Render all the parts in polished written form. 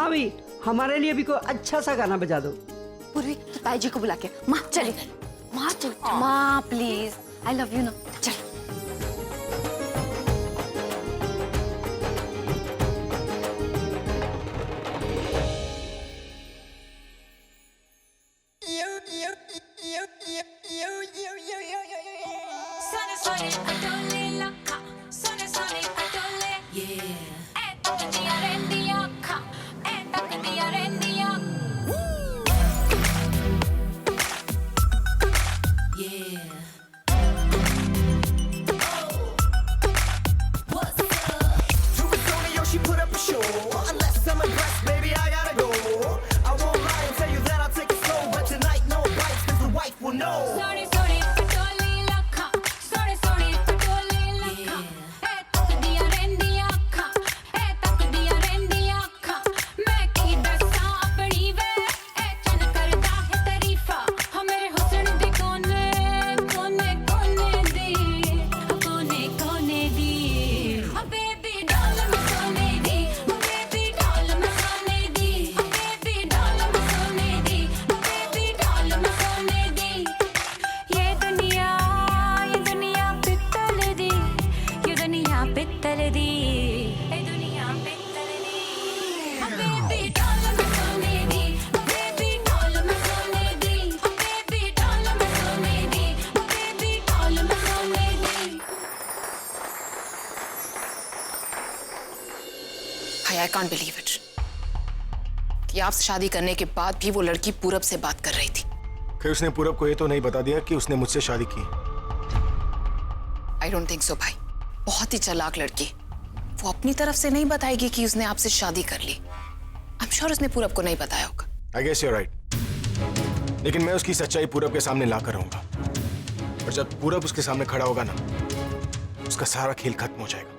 भाभी, हमारे लिए भी कोई अच्छा सा गाना बजा दो। पूर्वी, तो ताई जी को बुला के माँ चलिए। माँ चल, माँ प्लीज, आई लव यू ना, चल। I can't believe it कि आपसे शादी करने के बाद भी वो लड़की पूरब से बात कर रही थी। फिर उसने पूरब को ये तो नहीं बता दिया कि उसने मुझसे शादी की। I don't think so भाई, बहुत ही चालाक लड़की। वो अपनी तरफ से नहीं बताएगी कि उसने आपसे शादी कर ली। I'm sure उसने पूरब को नहीं बताया होगा। I guess you're right। लेकिन मैं उसकी सच्चाई पूरब के सामने ला कर रहूंगा, और जब पूरब उसके सामने खड़ा होगा ना, उसका सारा खेल खत्म हो जाएगा।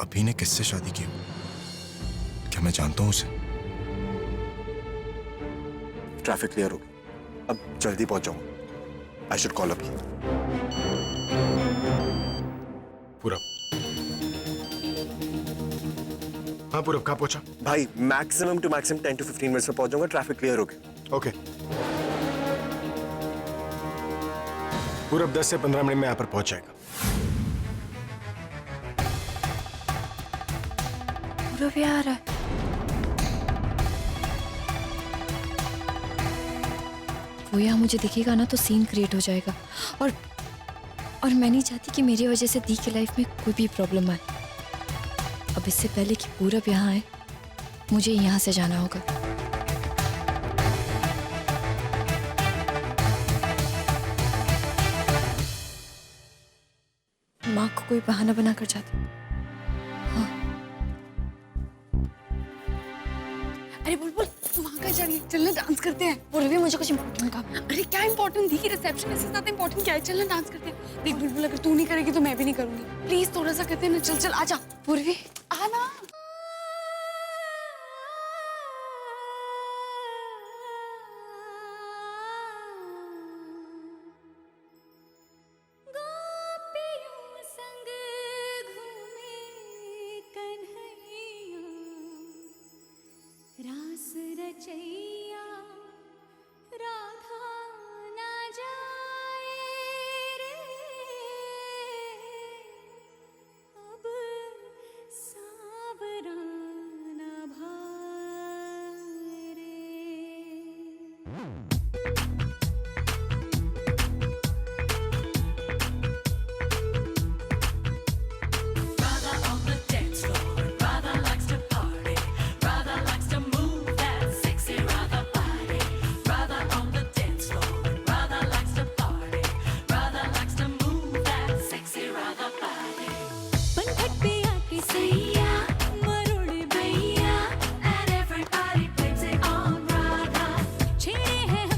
अभी ने किससे शादी की? क्या मैं जानता हूं उसे? ट्रैफिक क्लियर हो गई, अब जल्दी पहुंच जाऊंगा। आई शुड कॉल अभी। पूरब, हाँ पूरब, कहाँ पहुंचा? भाई maximum two maximum 10 to 15 minutes में पहुंच जाऊंगा। ट्रैफिक क्लियर हो गया। ओके पूरब 10 से 15 मिनट में यहाँ पर पहुंच जाएगा। पूरब भी आ रहा है। वो यहाँ मुझे दिखेगा ना तो सीन क्रिएट हो जाएगा, और मैं नहीं चाहती कि मेरी वजह से दी की लाइफ में कोई भी प्रॉब्लम आए। अब इससे पहले कि पूरब यहाँ आए, मुझे यहाँ से जाना होगा। माँ को कोई बहाना बनाकर जाती। अरे बुलबुल, तू वहाँ कहाँ जा रही है? चलना डांस करते हैं। पूर्वी, मुझे कुछ इम्पोर्टेंट काम है। अरे क्या इम्पोर्टेंट? दी की रिसेप्शन से ज्यादा इम्पोर्टेंट क्या है? चलना डांस करते हैं। देख बुलबुल, अगर तू नहीं करेगी तो मैं भी नहीं करूंगी। प्लीज थोड़ा सा करते हैं ना। चल चल आजा। पूर्वी, आना। रास रचैया राधा ना जाए रे, अब सावरा ना भाए रे। छेड़े हैं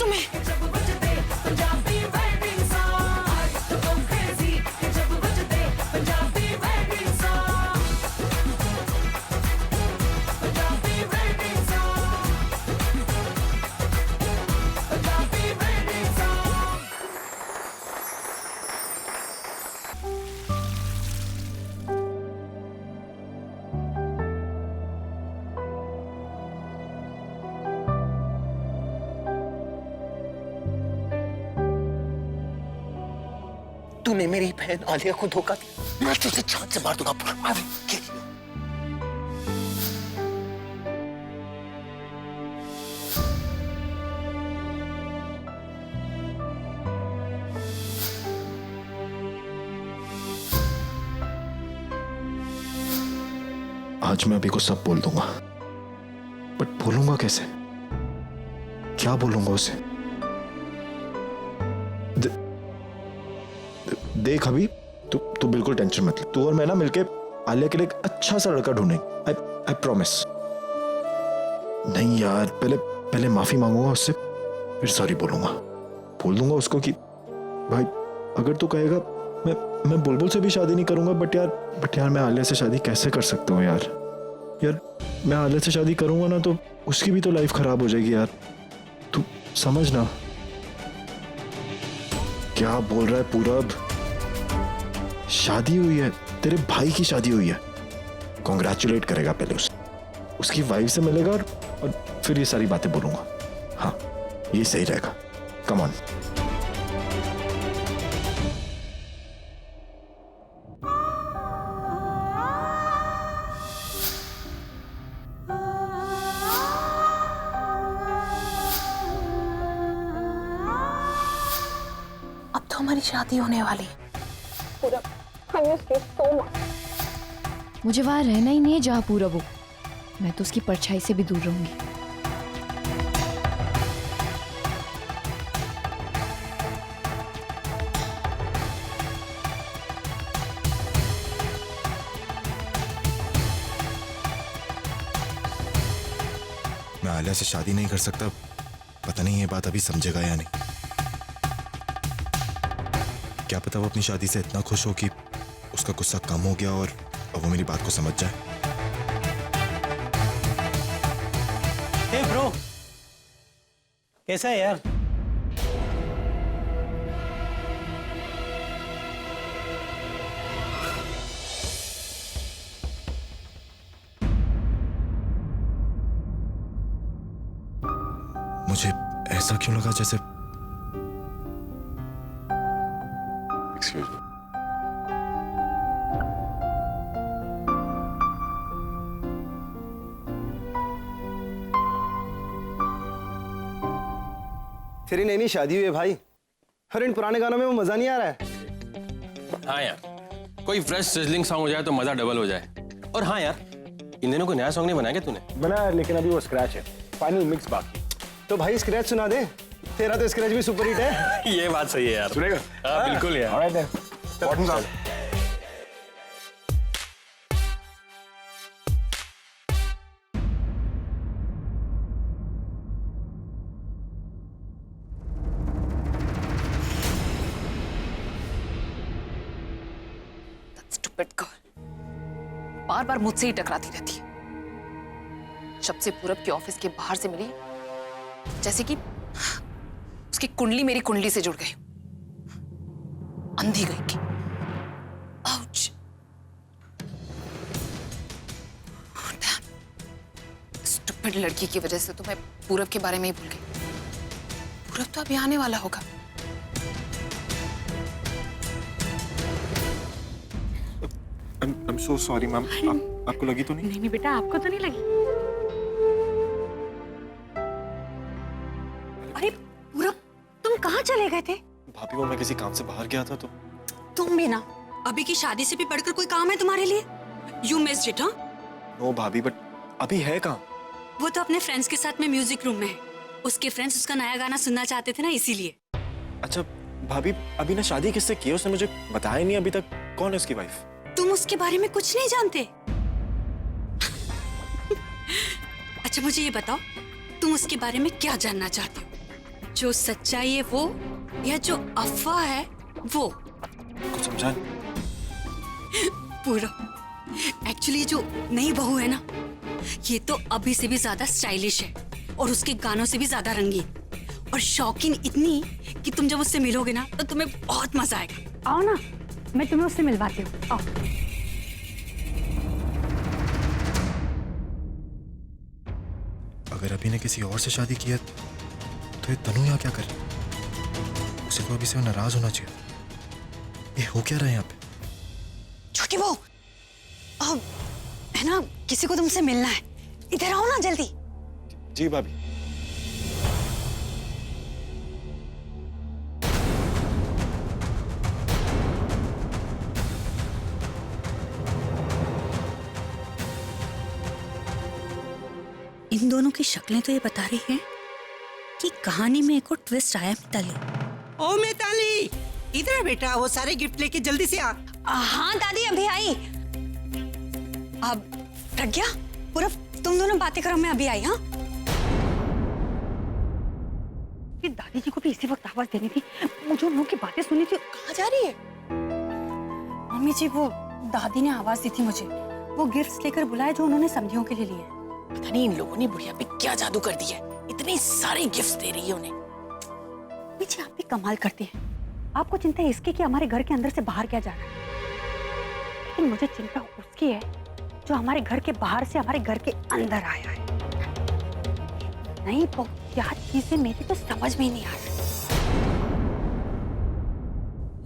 तुम्हें। तूने मेरी बहन आलिया को धोखा दिया, मैं तुझे जान से मार दूंगा पूरा। I will kill you. आज मैं अभी को सब बोल दूंगा, बट बोलूंगा कैसे? क्या बोलूंगा उसे? देख अभी तू बिल्कुल टेंशन मत ले। तू और मैं ना मिलके आलिया के लिए एक अच्छा सा लड़का ढूंढेंगे। I promise. नहीं यार, पहले माफी मांगूंगा उससे, फिर सॉरी बोल दूंगा उसको कि भाई अगर तू कहेगा मैं बुलबुल से भी शादी नहीं करूंगा, बट यार मैं आलिया से शादी कैसे कर सकता हूँ यार मैं आलिया से शादी करूंगा ना तो उसकी भी तो लाइफ खराब हो जाएगी यार। तू समझ ना। क्या बोल रहा है पूरब? शादी हुई है, तेरे भाई की शादी हुई है। कॉन्ग्रेचुलेट करेगा पहले उसकी वाइफ से मिलेगा और फिर ये सारी बातें बोलूंगा। हाँ, ये सही रहेगा। Come on. अब तो हमारी शादी होने वाली है। मुझे वहां रहना ही नहीं है जहां पूरब हो। मैं तो उसकी परछाई से भी दूर रहूंगी। मैं आलिया से शादी नहीं कर सकता। पता नहीं ये बात अभी समझेगा या नहीं। क्या पता वो अपनी शादी से इतना खुश हो कि उसका गुस्सा कम हो गया और वो मेरी बात को समझ जाए। हे ब्रो, कैसा है यार? मुझे ऐसा क्यों लगा जैसे Excuse me. तेरी नई शादी हुई है भाई। अरे इन पुराने गानों में वो मजा नहीं आ रहा है। हाँ यार, कोई फ्रेश सिजलिंग सॉन्ग हो जाए तो मजा डबल हो जाए। और हाँ यार, इन दिनों कोई नया सॉन्ग नहीं बनाया क्या तूने? बनाया, लेकिन अभी वो स्क्रैच है, फाइनल मिक्स बाकी। तो भाई स्क्रैच सुना दे। तेरा तो स्क्रैच भी सुपर हिट है। ये बात सही है यार। सुनेगा? हाँ बिल्कुल यार। स्टूपिड गर्ल बार बार मुझसे ही टकराती रहती है। जब से पूरब के ऑफिस के बाहर से मिली, जैसे कि उसकी कुंडली मेरी कुंडली से जुड़ गई, अंधी गई की। आउच। स्टूपिड लड़की की वजह से तो मैं पूरब के बारे में ही भूल गई। पूरब तो अभी आने वाला होगा। I'm so sorry ma'am. आपको लगी तो नहीं? नहीं बेटा, आपको तो नहीं लगी। अरे पूरब, तुम कहाँ चले गए थे? भाभी वो मैं किसी काम से बाहर गया था तो। तुम भी ना, अभी की शादी से भी बढ़कर कोई काम है तुम्हारे लिए? यू मिस्ड इट, हाँ? नो भाभी, बट अभी है कहाँ? वो तो अपने फ्रेंड्स के साथ में म्यूजिक रूम में है। उसके फ्रेंड्स उसका नया गाना सुनना चाहते थे ना, इसीलिए। अच्छा भाभी, अभी ना शादी किससे की है उसने मुझे बताया नहीं अभी तक। कौन है उसकी वाइफ? तुम उसके बारे में कुछ नहीं जानते? अच्छा मुझे ये बताओ, तुम उसके बारे में क्या जानना चाहते हो? जो सच्चाई है वो या जो अफवाह है वो? कुछ समझा नहीं। पूरब, एक्चुअली जो नई बहू है ना, ये तो अभी से भी ज्यादा स्टाइलिश है और उसके गानों से भी ज्यादा रंगीन और शौकीन इतनी कि तुम जब उससे मिलोगे ना तो तुम्हें बहुत मजा आएगा। आओ ना, मैं तुम्हें उससे मिलवाती हूँ। आओ। अगर अभी ने किसी और से शादी की है तो ये तनु यहाँ क्या कर रही है? उसे तो अभी से नाराज होना चाहिए। ये हो क्या रहा है यहाँ पे? छोटी बहू, अब है ना, किसी को तुमसे मिलना है, इधर आओ ना जल्दी। जी भाभी। इन दोनों की शक्लें तो ये बता रही हैं कि कहानी में एक और ट्विस्ट आया। मिताली, ओ मिताली, इधर बेटा, वो सारे गिफ्ट लेके जल्दी से आ। हाँ दादी अभी आई। अब प्रज्ञा, पूरब, तुम दोनों बातें करो, मैं अभी आई। हाँ, ये दादी जी को भी इसी वक्त आवाज देनी थी, मुझे उन लोगों की बातें सुननी थी। कहाँ जा रही है? मम्मी जी, वो दादी ने आवाज दी थी मुझे, वो गिफ्ट्स लेकर बुलाए जो उन्होंने समझियों के लिए लिए। पता नहीं इन लोगों ने बुढ़िया पे क्या जादू कर दिया है, इतने सारे गिफ्ट्स दे रही है उन्हें। मम्मी जी, आप भी कमाल करती हैं। आपको चिंता है इसकी कि हमारे घर के अंदर से बाहर क्या जा रहा है, लेकिन मुझे चिंता उसकी है जो हमारे घर के बाहर से हमारे घर के अंदर आया है। नहीं, क्या चीजें मेरी तो समझ में ही नहीं आ रही।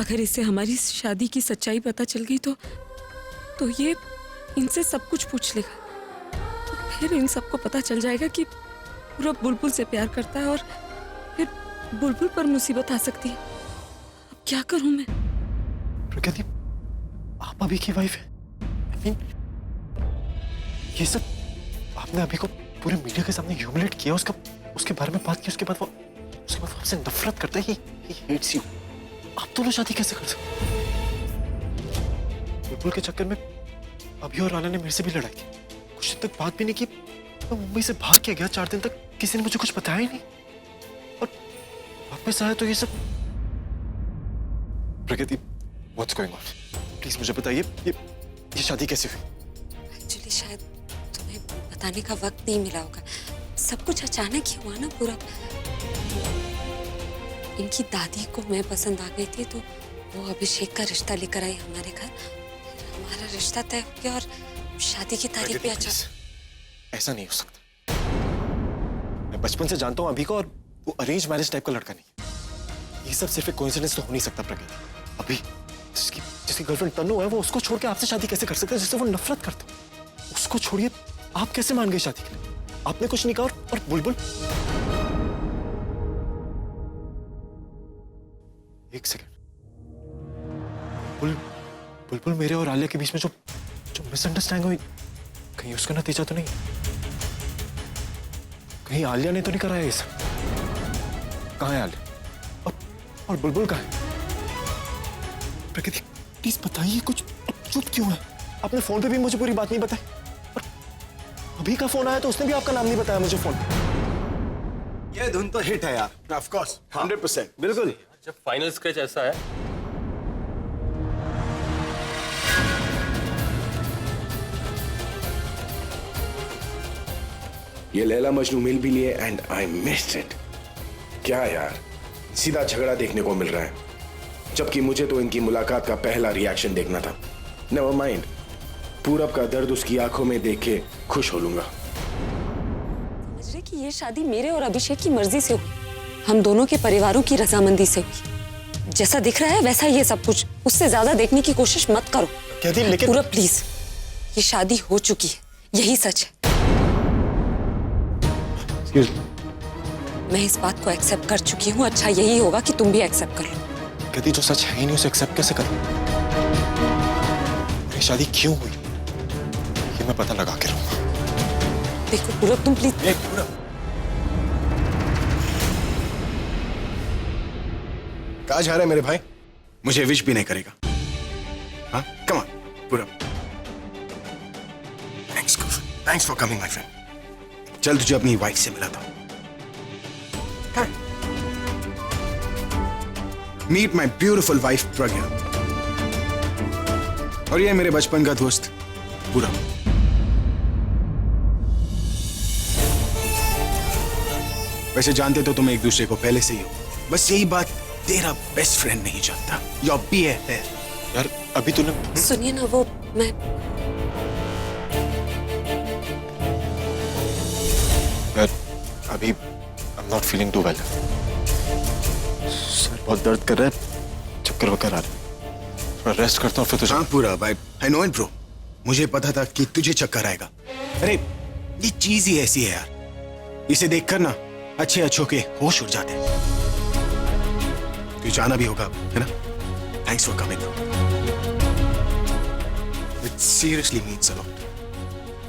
अगर इसे हमारी शादी की सच्चाई पता चल गई तो ये इनसे सब कुछ पूछ लेगा। फिर इन सबको पता चल जाएगा कि पूरा बुलबुल से प्यार करता है और फिर बुलबुल पर मुसीबत आ सकती है। अब क्या करूं मैं? प्रकृति, आप अभी की वाइफ है। I mean, ये सब आपने अभी को पूरे मीडिया के सामने ह्यूमिलेट किया, उसके बारे में बात की, उसके बाद वो आपसे नफरत करता है। He hates you। आप दोनों शादी कैसे कर सकते? बुलबुल के चक्कर में अभी और राना ने मेरे से भी लड़ाई की, कुछ दिन तक बात भी नहीं की। मैं मुंबई से भाग के गया, 4 दिन तक किसी ने मुझे कुछ बताया ही नहीं, और वापस आया तो ये सब। प्रकृति, व्हाट्स गोइंग ऑन? प्लीज मुझे बताइए, ये शादी कैसे हुई? एक्चुअली शायद तुम्हें बताने का वक्त नहीं मिला होगा, सब कुछ अचानक ही हुआ ना पूरा। इनकी दादी को मैं पसंद आ गई थी तो वो अभिषेक का रिश्ता लेकर आई हमारे घर। हमारा रिश्ता तय हो गया और शादी की तारीख भी अचानक। ऐसा नहीं हो सकता। मैं बचपन से जानता हूँ अभी को, और वो अरेंज मैरिज टाइप का लड़का नहीं। ये सब सिर्फ एक कोइंसिडेंस तो हो नहीं सकता प्रकृति। अभी जिसकी गर्लफ्रेंड तन्नू है, वो उसको छोड़ के आपसे शादी कैसे कर सकते हैं जिससे वो नफरत करता है? उसको छोड़िए, आप कैसे मान गए शादी के लिए? आपने कुछ नहीं कहा। और बुलबुल, एक सेकंड, बुलबुल मेरे और आलिया के बीच में जो मिसअंडरस्टैंडिंग हुई, कहीं उसका नतीजा तो नहीं? कहीं आलिया ने तो नहीं कराया ये सब? कहाँ है आलिया? और बुलबुल कहाँ है? प्रकृति, प्लीज बताइए कुछ। अब चुप क्यों है? आपने फोन पे भी मुझे पूरी बात नहीं बताई, और अभी का फोन आया तो उसने भी आपका नाम नहीं बताया मुझे फोन। ये धुन तो हिट है यार। Of course, 100%। बिल्कुल। जब फाइनल स्केच ऐसा है, ये लैला मजनू मिल भी लिए एंड आई मिस्ड इट। क्या यार, सीधा झगड़ा देखने को मिल रहा है, जबकि मुझे तो इनकी मुलाकात का पहला रिएक्शन देखना था। नेवर माइंड, पूरब का दर्द उसकी आंखों में देख के खुश हो लूंगा। समझ रहे कि ये शादी मेरे और अभिषेक की मर्जी से हुई, हम दोनों के परिवारों की रजामंदी से हुई। जैसा दिख रहा है वैसा ये सब कुछ, उससे ज्यादा देखने की कोशिश मत करो। कहती लेकिन पूरब प्लीज, ये शादी हो चुकी है, यही सच है। मैं इस बात को एक्सेप्ट कर चुकी हूँ, अच्छा यही होगा कि तुम भी एक्सेप्ट कर लो। कहती जो सच है ही नहीं उसे एक्सेप्ट कैसे करूं? ये शादी क्यों हुई ये मैं पता लगा के रहूंगा। देखो पूरब, तुम प्लीज। कहाँ जा रहे हैं मेरे भाई? मुझे विश भी नहीं करेगा। हाँ, कम ऑन पूरब। Thanks for coming my friend. चल तुझे अपनी वाइफ से मिला था। हाँ। मीट माई ब्यूटिफुल वाइफ प्रज्ञा, और ये मेरे बचपन का दोस्त पूरब। वैसे जानते तो तुम एक दूसरे को पहले से ही हो, बस यही बात तेरा बेस्ट फ्रेंड नहीं जानता। Your BFF। यार अभी तूने सुनिए ना, वो मैं यार अभी I am not feeling too well. Sir बहुत दर्द कर रहा है, चक्कर वक्कर आ रहे हैं, थोड़ा रेस्ट करता हूँ फिर तुझे। हाँ पूरब, आई नो इट ब्रो, मुझे पता था कि तुझे चक्कर आएगा। अरे ये चीज ही ऐसी है यार, इसे देखकर ना अच्छे अच्छों के होश उड़ जाते हैं। तुझे जाना भी होगा, है ना? Thanks for coming. It seriously means a lot,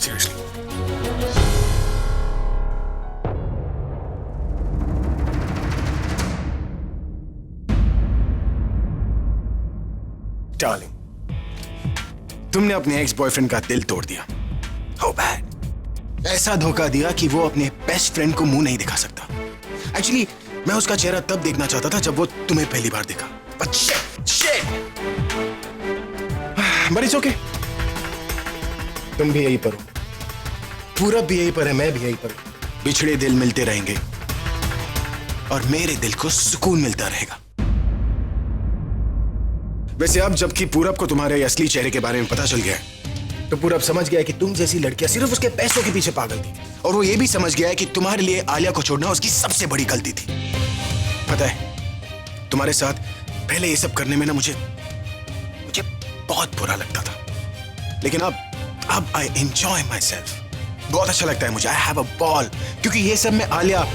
seriously. Darling, तुमने अपने एक्स बॉयफ्रेंड का दिल तोड़ दिया। How bad. ऐसा धोखा दिया कि वो अपने बेस्ट फ्रेंड को मुंह नहीं दिखा सकता। एक्चुअली मैं उसका चेहरा तब देखना चाहता था जब वो तुम्हें पहली बार देखा। But shit! But it's okay। तुम भी यहीं पर हो, पूरब भी यहीं पर है, मैं भी यहीं पर हूं। बिछड़े दिल मिलते रहेंगे और मेरे दिल को सुकून मिलता रहेगा। वैसे अब जबकि पूरब को तुम्हारे असली चेहरे के बारे में पता चल गया है, तो पूरब समझ गया है कि तुम जैसी लड़कियां सिर्फ उसके पैसों के पीछे पागल थी, और वो ये भी समझ गया है कि तुम्हारे लिए आलिया को छोड़ना उसकी सबसे बड़ी गलती थी। पता है, तुम्हारे साथ पहले ये सब करने में ना मुझे बहुत बुरा लगता था, लेकिन अब आई एंजॉय माई सेल्फ। बहुत अच्छा लगता है मुझे, आई हैव अ बॉल, क्योंकि ये सब में आलिया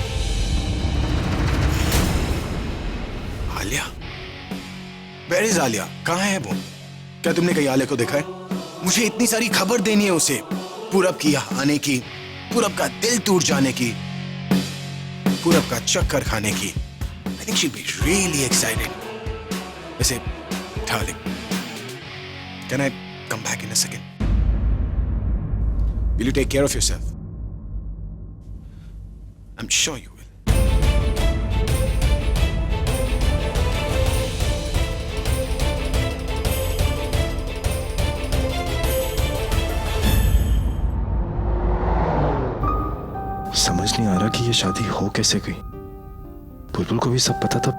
वेयर इज आलिया? कहाँ है वो? क्या तुमने कहीं आलिया को देखा है? मुझे इतनी सारी खबर देनी है उसे, पूरब की यहाँ आने की, पूरब का दिल टूट जाने की, पूरब का चक्कर खाने की। I think she be really excited. वैसे darling, can I come back in a second? Will you take care of yourself? I am sure you. समझ नहीं आ रहा कि ये शादी हो कैसे गई। बुलबुल को भी सब पता था,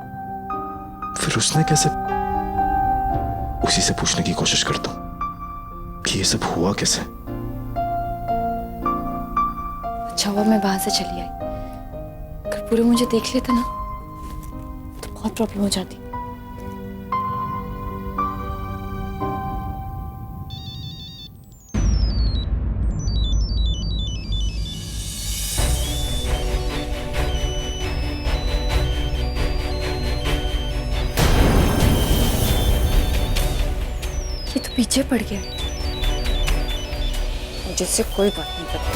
फिर उसने कैसे? उसी से पूछने की कोशिश करता हूं कि ये सब हुआ कैसे। अच्छा हुआ मैं वहां से चली आई, अगर पूरे मुझे देख लेते ना तो बहुत प्रॉब्लम हो जाती। ये तो पीछे पड़ गया, जिससे कोई बात नहीं करती।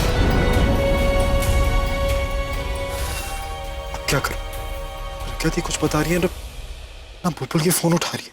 क्या करूं? क्या थी कुछ बता रही है ना बुलबुल ये फोन उठा रही है।